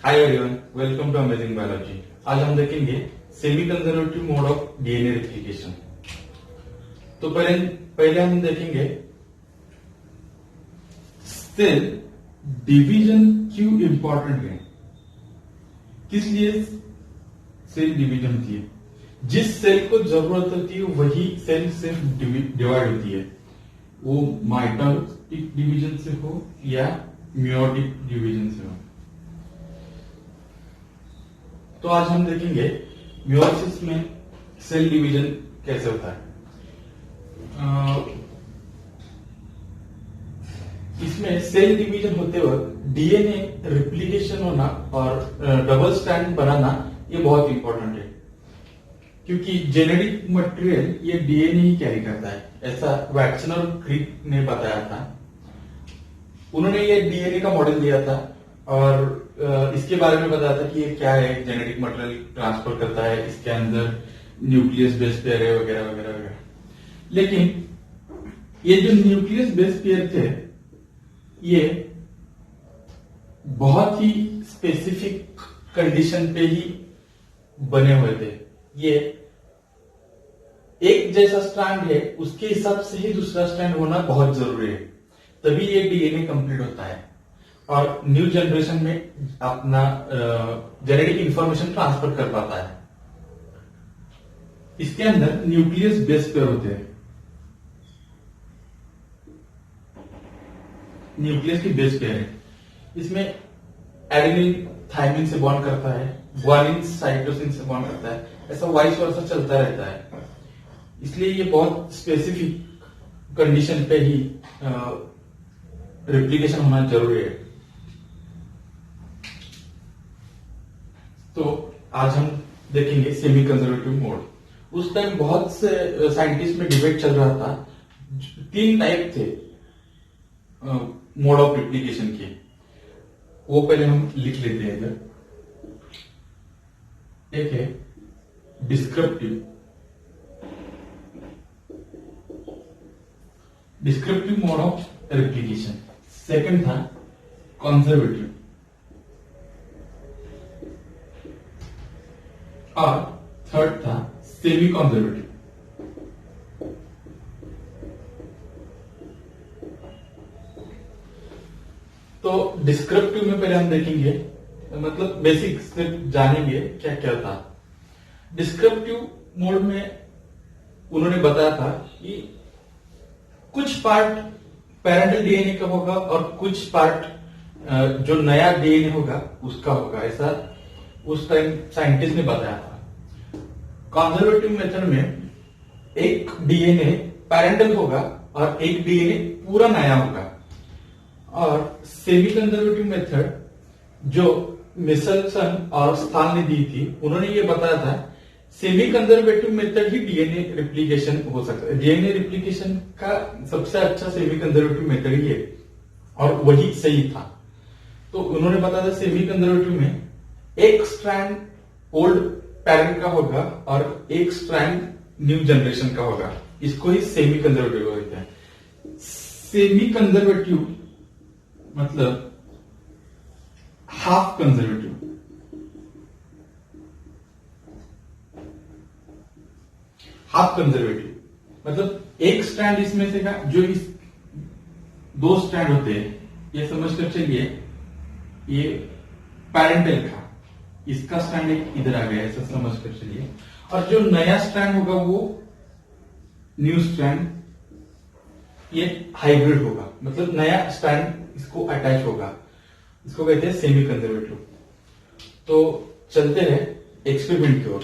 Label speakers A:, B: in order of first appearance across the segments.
A: Hi everyone, welcome to amazing biology. आज हम देखेंगे semi conservative mode of DNA replication. तो पहले हम देखेंगे सेल डिवीजन क्यों इंपॉर्टेंट है, किस लिए सेल डिवीजन होती है। जिस सेल को जरूरत होती है वही सेल सिर्फ डिवाइड होती है, वो माइटोटिक डिवीजन से हो या मियोटिक डिवीजन से हो। तो आज हम देखेंगे मियोसिस में सेल डिवीजन कैसे होता है। इसमें सेल डिवीजन होते वक्त डीएनए रिप्लिकेशन होना और डबल स्ट्रैंड बनाना ये बहुत इंपॉर्टेंट है, क्योंकि जेनेटिक मटेरियल ये डीएनए ही कैरी करता है, ऐसा वैटसन और क्रिक ने बताया था। उन्होंने ये डीएनए का मॉडल दिया था और इसके बारे में बताया था कि ये क्या है, जेनेटिक मटेरियल ट्रांसफर करता है, इसके अंदर न्यूक्लियस बेस पेयर है वगैरह वगैरह वगैरह। लेकिन ये जो न्यूक्लियस बेस पेयर थे ये बहुत ही स्पेसिफिक कंडीशन पे ही बने हुए थे। ये एक जैसा स्ट्रैंड है, उसके हिसाब से ही दूसरा स्ट्रैंड होना बहुत जरूरी है, तभी ये डीएनए कंप्लीट होता है और न्यू जनरेशन में अपना जेनेटिक इंफॉर्मेशन ट्रांसफर कर पाता है। इसके अंदर न्यूक्लियस बेस पेयर होते हैं। न्यूक्लियस की बेस पेयर है, इसमें एडेनिन थायमिन से बॉन्ड करता है, ग्वानिन साइटोसिन से बॉन्ड करता है, ऐसा वाइस वर्सा चलता रहता है। इसलिए ये बहुत स्पेसिफिक कंडीशन पे ही रेप्लिकेशन होना जरूरी है। तो आज हम देखेंगे सेमी कंजर्वेटिव मोड। उस टाइम बहुत से साइंटिस्ट में डिबेट चल रहा था। 3 टाइप थे मोड ऑफ रेप्लिकेशन के, वो पहले हम लिख लेते हैं इधर। एक है descriptive mode of replication, second था कंजर्वेटिव और थर्ड था सेमी कंजर्वेटिव। तो डिस्क्रिप्टिव में पहले हम देखेंगे, मतलब बेसिक सिर्फ जानेंगे क्या क्या था। डिस्क्रिप्टिव मोड में उन्होंने बताया था कि कुछ पार्ट पेरेंटल डीएनए का होगा और कुछ पार्ट जो नया डीएनए होगा उसका होगा, ऐसा उस टाइम साइंटिस्ट ने बताया था। कंजर्वेटिव मेथड में एक डीएनए पेरेंटल होगा और एक डीएनए पूरा नया होगा। और सेमी कंजर्वेटिव मेथड जो मिचेल्सन और स्थान ने दी थी, उन्होंने ये बताया था सेमी कंजर्वेटिव मेथड ही डीएनए रिप्लिकेशन हो सकता है। डीएनए रिप्लिकेशन का सबसे अच्छा सेमी कंजर्वेटिव मेथड ही है और वही सही था। तो उन्होंने बताया था सेमी कंजर्वेटिव में एक स्ट्रैंड ओल्ड पेरेंट का होगा और एक स्ट्रैंड न्यू जनरेशन का होगा, इसको ही सेमी कंजर्वेटिव कहते हैं। सेमी कंजर्वेटिव मतलब हाफ कंजर्वेटिव। हाफ कंजर्वेटिव मतलब एक स्ट्रैंड इसमें से का जो इस 2 स्ट्रैंड होते हैं, ये समझकर चलिए ये पेरेंटल का, इसका स्ट्रैंड एक इधर आ गया, ऐसा समझकर चलिए। और जो नया स्ट्रैंड होगा वो न्यू स्ट्रैंड, ये हाइब्रिड होगा, मतलब नया स्ट्रैंड इसको अटैच होगा, इसको कहते हैं सेमी कंजर्वेटिव। तो चलते हैं एक्सपेरिमेंट की ओर।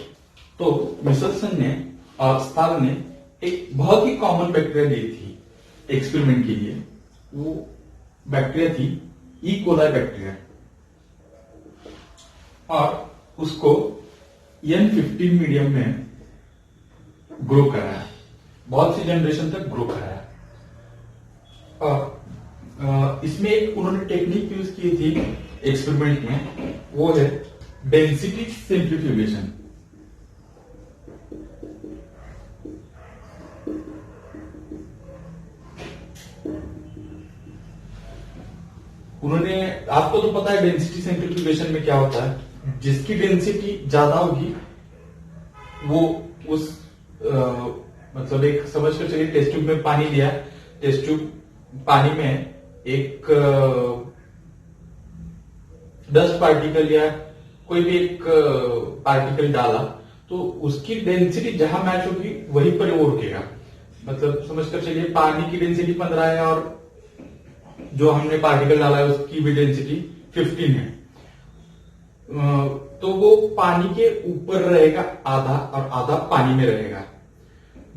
A: तो मिचेल्सन ने और स्टाल ने एक बहुत ही कॉमन बैक्टीरिया दी थी एक्सपेरिमेंट के लिए। वो बैक्टीरिया थी ई कोलाई बैक्टीरिया और उसको N15 मीडियम में ग्रो कराया, बहुत सी जनरेशन तक ग्रो कराया। और इसमें एक उन्होंने टेक्निक यूज की थी एक्सपेरिमेंट में, वो है डेंसिटी सिंप्लीफिकेशन। उन्होंने, आपको तो पता है डेंसिटी सेंट्रीफ्यूगेशन में क्या होता है, जिसकी डेंसिटी ज्यादा होगी वो उस मतलब एक समझ कर चलिए, टेस्ट ट्यूब में पानी लिया, टेस्ट ट्यूब पानी में एक 10 पार्टिकल या कोई भी एक पार्टिकल डाला, तो उसकी डेंसिटी जहां मैच होगी वहीं पर वो रुकेगा। मतलब समझ कर चलिए, पानी की डेंसिटी 15 है और जो हमने पार्टिकल डाला है उसकी भी डेंसिटी 15 है, तो वो पानी के ऊपर रहेगा आधा और आधा पानी में रहेगा।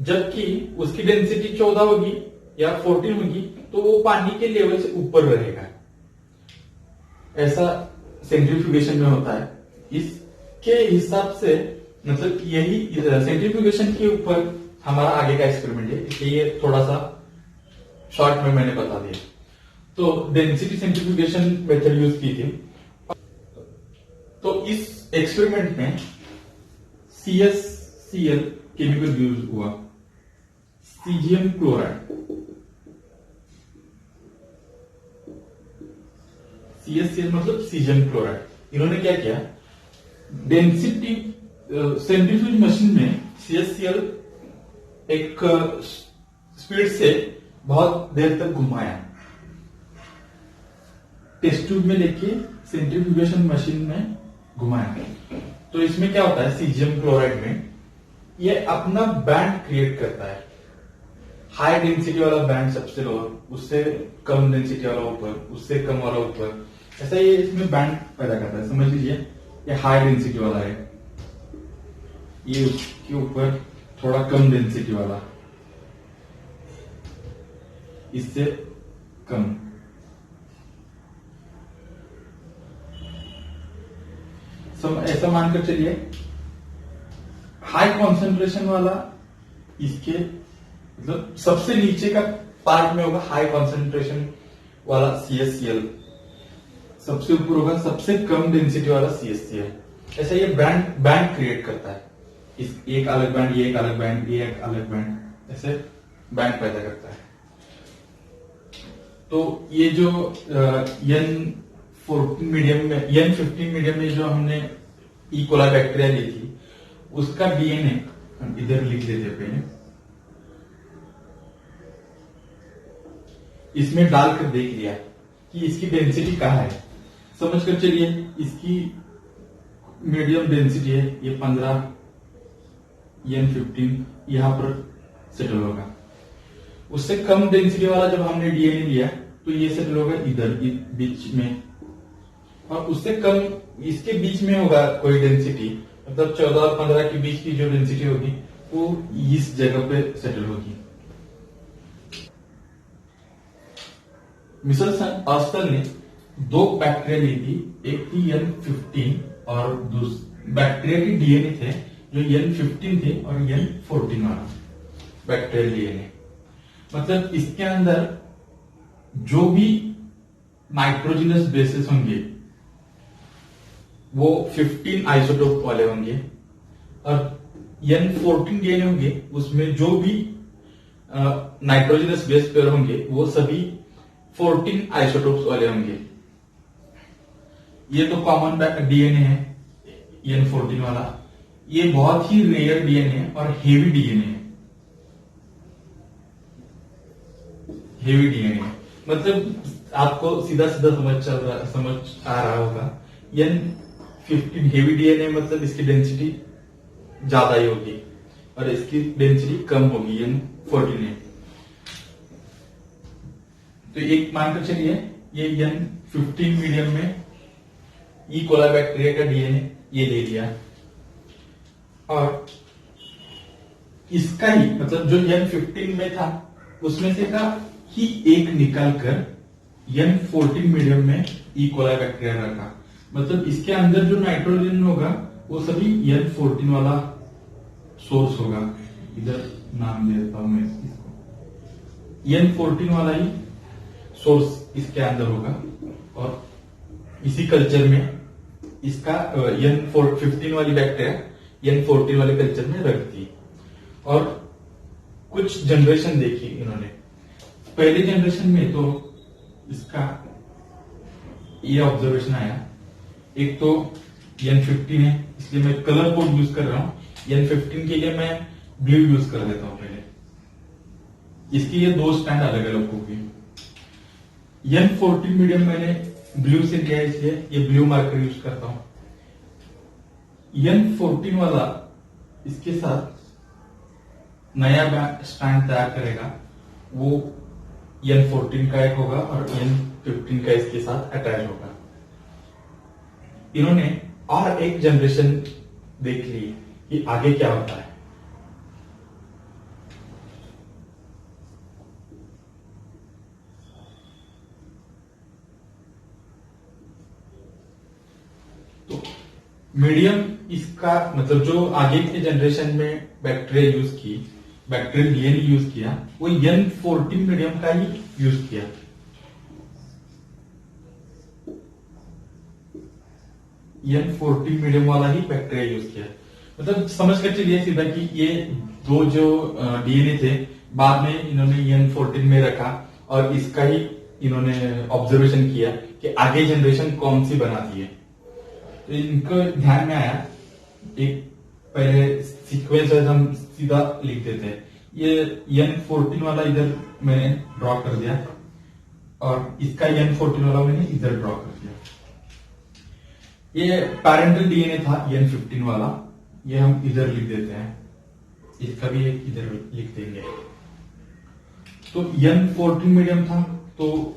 A: जबकि उसकी डेंसिटी 14 होगी या 14 होगी तो वो पानी के लेवल से ऊपर रहेगा। ऐसा सेंट्रीफ्यूगेशन में होता है। इसके हिसाब से मतलब यही सेंट्रीफ्यूगेशन के ऊपर हमारा आगे का एक्सपेरिमेंट है, इसलिए ये थोड़ा सा शॉर्ट में मैंने बता दिया। तो डेंसिटी सेंट्रीफ्यूगेशन मेथड यूज की थी। तो इस एक्सपेरिमेंट में CSCl केमिकल यूज हुआ, सीजियम क्लोराइड। CSCl मतलब सीजियम क्लोराइड। इन्होंने क्या किया, डेंसिटी सेंट्रीफ्यूज मशीन में CSCl एक स्पीड से बहुत देर तक घुमाया, टेस्ट ट्यूब में लेके सेंट्रीफ्यूगेशन मशीन में घुमाया। तो इसमें क्या होता है, सीजियम क्लोराइड में ये अपना बैंड क्रिएट करता है। हाई डेंसिटी वाला बैंड सबसे लोअर, उससे कम डेंसिटी वाला ऊपर, उससे कम वाला ऊपर, ऐसा ये इसमें बैंड पैदा करता है। समझ लीजिए ये हाई डेंसिटी वाला है, ये उसके ऊपर थोड़ा कम डेंसिटी वाला, इससे कम। ऐसा मानकर चलिए हाई कॉन्सेंट्रेशन वाला इसके मतलब सबसे नीचे का पार्ट में होगा हाई कॉन्सेंट्रेशन वाला CSCl, सबसे ऊपर होगा सबसे कम डेंसिटी वाला CSCl। ऐसा ये बैंड क्रिएट करता है, इस एक अलग बैंड, ये एक अलग बैंड, ये एक अलग बैंड, ऐसे बैंड पैदा करता है। तो ये जो N15 मीडियम में जो हमने ई कोलाई बैक्टीरिया ली थी, उसका DNA हम इधर लिख देते पहले, इसमें डालकर देख लिया कि इसकी डेंसिटी कहाँ है। समझ कर चलिए इसकी मीडियम डेंसिटी है, ये 15 N15 यहां पर सेटल होगा। उससे कम डेंसिटी वाला जब हमने DNA लिया तो ये सेटल होगा इधर बीच में, और उससे कम इसके बीच में होगा कोई डेंसिटी, मतलब 14 और 15 के बीच की जो डेंसिटी होगी वो इस जगह पे सेटल होगी। मिशेल ऑस्टन ने 2 बैक्टीरिया ली थी, एक थी N15 और बैक्टीरिया के DNA थे जो N15 थे और N14 वाला बैक्टीरियल DNA। मतलब इसके अंदर जो भी नाइट्रोजनस बेसिस होंगे वो 15 आइसोटोप वाले होंगे, और N14 DNA होंगे उसमें जो भी नाइट्रोजनस बेस पेयर होंगे वो सभी 14 आइसोटोप्स वाले होंगे। ये तो कॉमन DNA है N14 वाला, ये बहुत ही रेयर DNA है और हेवी DNA है। हेवी DNA है मतलब आपको सीधा सीधा समझ आ रहा होगा, N15 हेवी DNA मतलब इसकी डेंसिटी ज्यादा ही होगी और इसकी डेंसिटी कम होगी N14 है। तो एक मानकर चलिए ये N15 मीडियम में ई कोलाई बैक्टीरिया का DNA ये ले लिया, और इसका ही मतलब जो N15 में था उसमें से का ही एक निकाल कर N14 मीडियम में ई कोलाई बैक्टीरिया रखा। मतलब इसके अंदर जो नाइट्रोजन होगा वो सभी N14 वाला सोर्स होगा। इधर नाम देता हूं मैं इसको, N14 वाला ही सोर्स इसके अंदर होगा, और इसी कल्चर में इसका N15 वाली बैक्टीरिया N14 वाले कल्चर में रख दी। और कुछ जनरेशन देखी इन्होंने। पहली जनरेशन में तो इसका ये ऑब्जर्वेशन आया। एक तो N15 है, इसलिए मैं कलर कोड यूज कर रहा हूं। N15 के लिए मैं ब्लू यूज कर देता हूं पहले। इसकी ये दो स्टैंड अलग अलग होगी। N14 मीडियम मैंने ब्लू से लिया है, इसलिए ये ब्लू मार्कर यूज करता हूं। N14 वाला इसके साथ नया स्टैंड तैयार करेगा, वो N14 का एक होगा और N15 का इसके साथ अटैच होगा। इन्होंने और एक जनरेशन देख ली कि आगे क्या होता है। तो मीडियम इसका मतलब जो आगे के जनरेशन में बैक्टीरियल डीएनए यूज किया, वो N14 मीडियम का ही यूज किया। N14 मीडियम वाला ही बैक्टीरिया यूज किया। मतलब समझ कर चलिए सीधा कि ये दो जो डीएनए थे, बाद में इन्होंने N14 में रखा और इसका ही इन्होंने ऑब्जर्वेशन किया कि आगे जनरेशन कौन सी बनाती है। तो इनको ध्यान में आया, एक पहले सीक्वेंस हम सीधा लिख देते हैं। ये N14 वाला इधर मैंने ड्रॉ कर दिया और इसका N14 वाला मैंने इधर ड्रॉ कर दिया। ये पैरेंटल डीएनए था N15 वाला, ये हम इधर लिख देते हैं। इसका भी एक इधर लिख देंगे। तो N14 मीडियम था, तो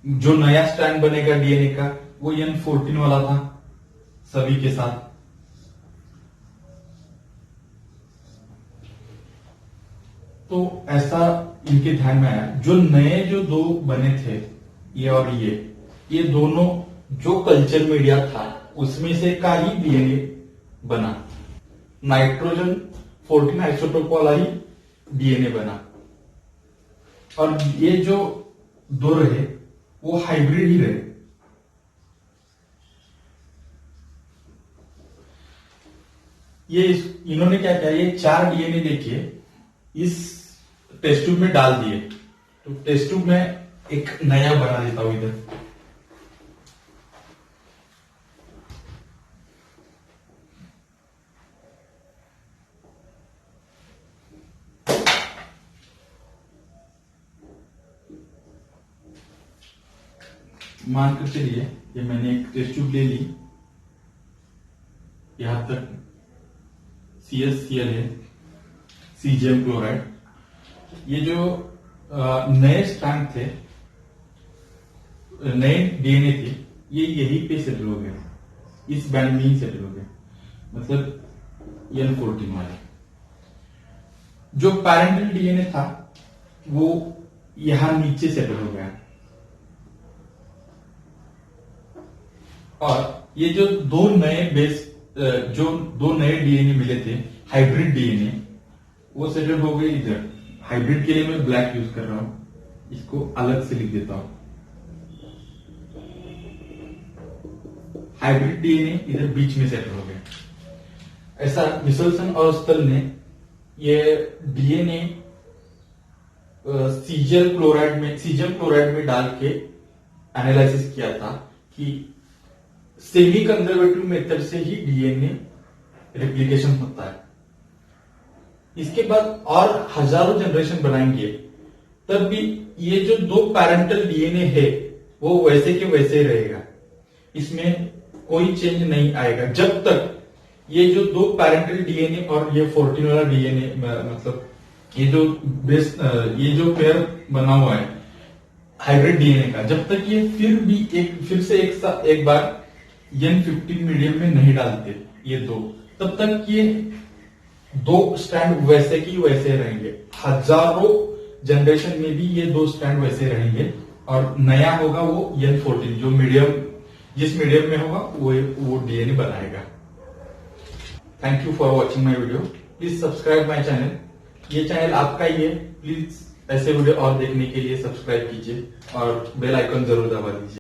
A: जो नया स्ट्रैंड बनेगा डीएनए का वो N14 वाला था सभी के साथ। तो ऐसा इनके ध्यान में आया। जो नए जो दो बने थे, ये और ये दोनों जो कल्चर मीडिया था उसमें से का ही डीएनए बना। नाइट्रोजन 14 आइसोटोप वाला ही डीएनए बना। और ये जो दो रहे वो हाइब्रिड ही रहे। ये इन्होंने क्या किया, ये 4 डीएनए देखिए इस टेस्ट ट्यूब में डाल दिए। तो टेस्ट ट्यूब में एक नया बना देता हूं इधर। मानकर चलिए ये मैंने एक टेस्ट ट्यूब ले ली, यहां तक CSCl है, सीजियम क्लोराइड। ये जो नए स्ट्रैंड थे, नए डीएनए थे, ये यहीं पे सेटल हो गए, इस बैंड में ही सेटल हो गए। मतलब N14 वाले। जो पैरेंटल डीएनए था वो यहां नीचे सेटल हो गया। और ये जो दो नए डीएनए मिले थे, हाइब्रिड डीएनए, वो सेटल हो गए इधर। हाइब्रिड के लिए मैं ब्लैक यूज कर रहा हूं, इसको अलग से लिख देता हूं। हाइब्रिड डीएनए इधर बीच में सेटल हो गया। ऐसा मिचेल्सन और स्टल ने ये डीएनए सीजियम क्लोराइड में डाल के एनालिसिस किया था कि सेमी कंजर्वेटिव मेथड से ही डीएनए रेप्लिकेशन होता है। इसके बाद और हजारों जनरेशन बनाएंगे, तब भी ये जो दो पैरेंटल डीएनए है वो वैसे के वैसे रहेगा, इसमें कोई चेंज नहीं आएगा जब तक ये जो दो पैरेंटल डीएनए और ये 14 वाला डीएनए, मतलब ये जो पेयर बना हुआ है हाइब्रिड डीएनए का, जब तक ये फिर से एक बार N15 मीडियम में नहीं डालते ये दो, तब तक ये दो स्टैंड वैसे की वैसे रहेंगे। हजारों जनरेशन में भी ये दो स्टैंड वैसे रहेंगे और नया होगा वो N14 जो जिस मीडियम में होगा वो डीएनए बनाएगा। Thank you for watching my video. Please subscribe my channel. ये चैनल आपका ही है, प्लीज ऐसे वीडियो और देखने के लिए सब्सक्राइब कीजिए और बेल आइकन जरूर दबा दीजिए।